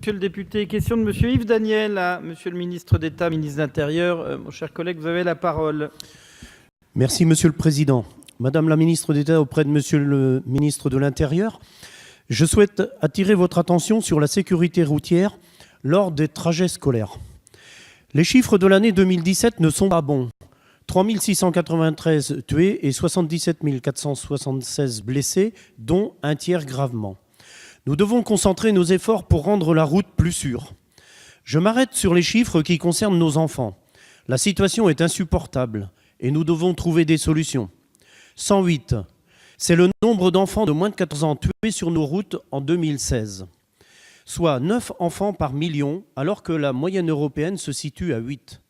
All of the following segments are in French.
Monsieur le député, question de Monsieur Yves Daniel à Monsieur le ministre d'État, ministre de l'Intérieur. Mon cher collègue, vous avez la parole. Merci Monsieur le Président. Madame la ministre d'État auprès de Monsieur le ministre de l'Intérieur, je souhaite attirer votre attention sur la sécurité routière lors des trajets scolaires. Les chiffres de l'année 2017 ne sont pas bons. 3 693 tués et 77 476 blessés, dont un tiers gravement. Nous devons concentrer nos efforts pour rendre la route plus sûre. Je m'arrête sur les chiffres qui concernent nos enfants. La situation est insupportable et nous devons trouver des solutions. 108, c'est le nombre d'enfants de moins de 14 ans tués sur nos routes en 2016, soit 9 enfants par million, alors que la moyenne européenne se situe à 8.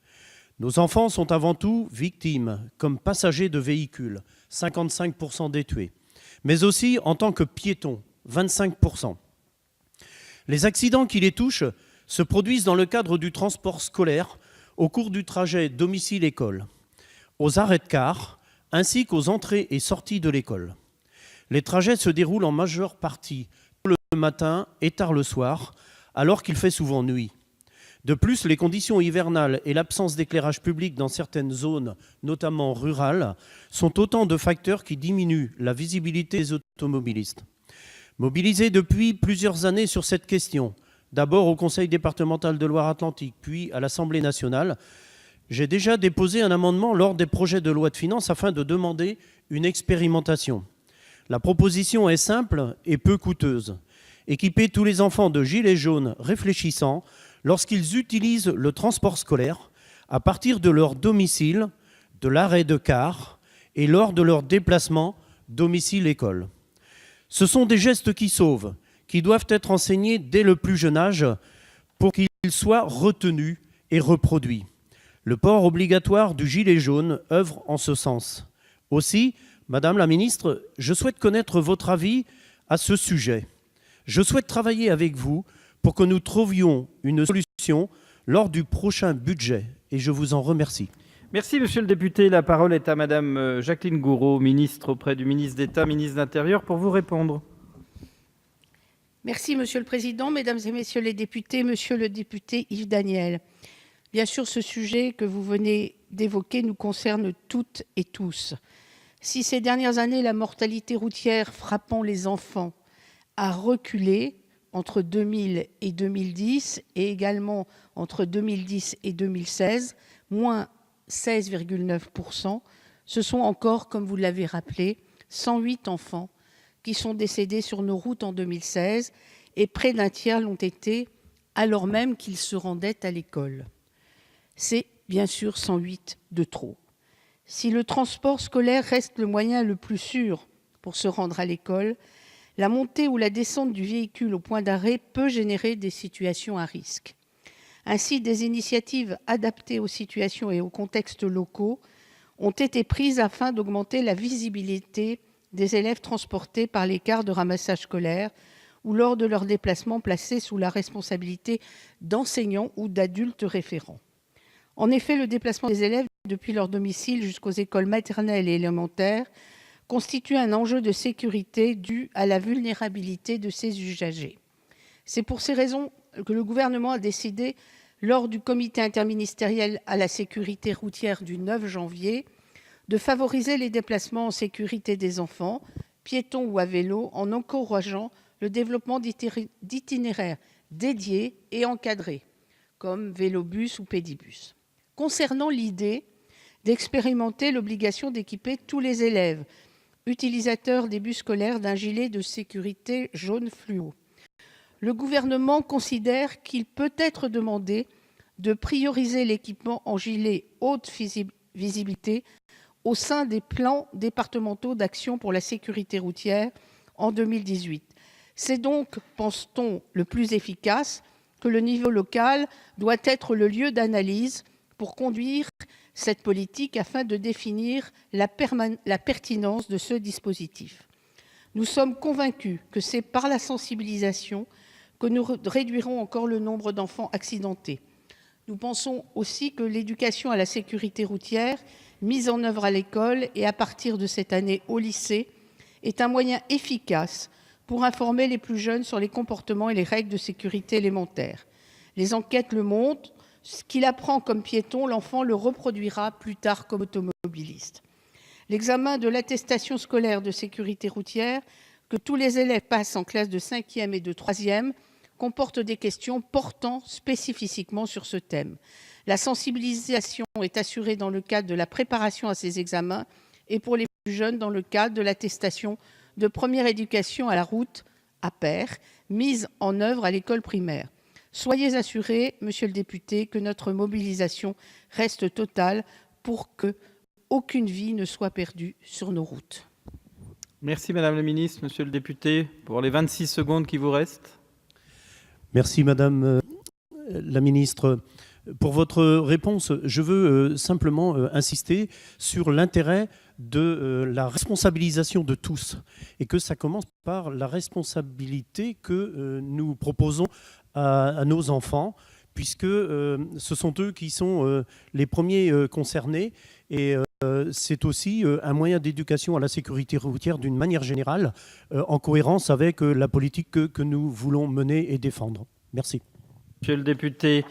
Nos enfants sont avant tout victimes, comme passagers de véhicules, 55% des tués, mais aussi en tant que piétons, 25%. Les accidents qui les touchent se produisent dans le cadre du transport scolaire, au cours du trajet domicile-école, aux arrêts de car, ainsi qu'aux entrées et sorties de l'école. Les trajets se déroulent en majeure partie tôt le matin et tard le soir, alors qu'il fait souvent nuit. De plus, les conditions hivernales et l'absence d'éclairage public dans certaines zones, notamment rurales, sont autant de facteurs qui diminuent la visibilité des automobilistes. Mobilisé depuis plusieurs années sur cette question, d'abord au Conseil départemental de Loire-Atlantique, puis à l'Assemblée nationale, j'ai déjà déposé un amendement lors des projets de loi de finances afin de demander une expérimentation. La proposition est simple et peu coûteuse. Équiper tous les enfants de gilets jaunes réfléchissants lorsqu'ils utilisent le transport scolaire à partir de leur domicile, de l'arrêt de car et lors de leur déplacement domicile-école. Ce sont des gestes qui sauvent, qui doivent être enseignés dès le plus jeune âge pour qu'ils soient retenus et reproduits. Le port obligatoire du gilet jaune œuvre en ce sens. Aussi, Madame la ministre, je souhaite connaître votre avis à ce sujet. Je souhaite travailler avec vous pour que nous trouvions une solution lors du prochain budget et je vous en remercie. Merci Monsieur le député. La parole est à Madame Jacqueline Gourault, ministre auprès du ministre d'État, ministre de l'Intérieur, pour vous répondre. Merci Monsieur le Président, Mesdames et Messieurs les députés, Monsieur le député Yves Daniel. Bien sûr, ce sujet que vous venez d'évoquer nous concerne toutes et tous. Si ces dernières années, la mortalité routière frappant les enfants a reculé entre 2000 et 2010 et également entre 2010 et 2016, moins 16,9%, ce sont encore, comme vous l'avez rappelé, 108 enfants qui sont décédés sur nos routes en 2016 et près d'un tiers l'ont été alors même qu'ils se rendaient à l'école. C'est bien sûr 108 de trop. Si le transport scolaire reste le moyen le plus sûr pour se rendre à l'école, la montée ou la descente du véhicule au point d'arrêt peut générer des situations à risque. Ainsi, des initiatives adaptées aux situations et aux contextes locaux ont été prises afin d'augmenter la visibilité des élèves transportés par les cars de ramassage scolaire ou lors de leurs déplacements placés sous la responsabilité d'enseignants ou d'adultes référents. En effet, le déplacement des élèves depuis leur domicile jusqu'aux écoles maternelles et élémentaires constitue un enjeu de sécurité dû à la vulnérabilité de ces usagers. C'est pour ces raisons que le gouvernement a décidé, lors du comité interministériel à la sécurité routière du 9 janvier, de favoriser les déplacements en sécurité des enfants, piétons ou à vélo, en encourageant le développement d'itinéraires dédiés et encadrés, comme vélobus ou pédibus. Concernant l'idée d'expérimenter l'obligation d'équiper tous les élèves utilisateurs des bus scolaires d'un gilet de sécurité jaune fluo, le gouvernement considère qu'il peut être demandé de prioriser l'équipement en gilet haute visibilité au sein des plans départementaux d'action pour la sécurité routière en 2018. C'est donc, pense-t-on, le plus efficace que le niveau local doit être le lieu d'analyse pour conduire cette politique afin de définir la pertinence de ce dispositif. Nous sommes convaincus que c'est par la sensibilisation que nous réduirons encore le nombre d'enfants accidentés. Nous pensons aussi que l'éducation à la sécurité routière, mise en œuvre à l'école et à partir de cette année au lycée, est un moyen efficace pour informer les plus jeunes sur les comportements et les règles de sécurité élémentaires. Les enquêtes le montrent, ce qu'il apprend comme piéton, l'enfant le reproduira plus tard comme automobiliste. L'examen de l'attestation scolaire de sécurité routière que tous les élèves passent en classe de 5e et de 3e comporte des questions portant spécifiquement sur ce thème. La sensibilisation est assurée dans le cadre de la préparation à ces examens et pour les plus jeunes dans le cadre de l'attestation de première éducation à la route APER, mise en œuvre à l'école primaire. Soyez assuré, monsieur le député, que notre mobilisation reste totale pour que aucune vie ne soit perdue sur nos routes. Merci Madame la Ministre, Monsieur le député, pour les 26 secondes qui vous restent. Merci Madame la Ministre. Pour votre réponse, je veux simplement insister sur l'intérêt de la responsabilisation de tous et que ça commence par la responsabilité que nous proposons à nos enfants, puisque ce sont eux qui sont les premiers concernés et c'est aussi un moyen d'éducation à la sécurité routière d'une manière générale, en cohérence avec la politique que nous voulons mener et défendre. Merci. Monsieur le député,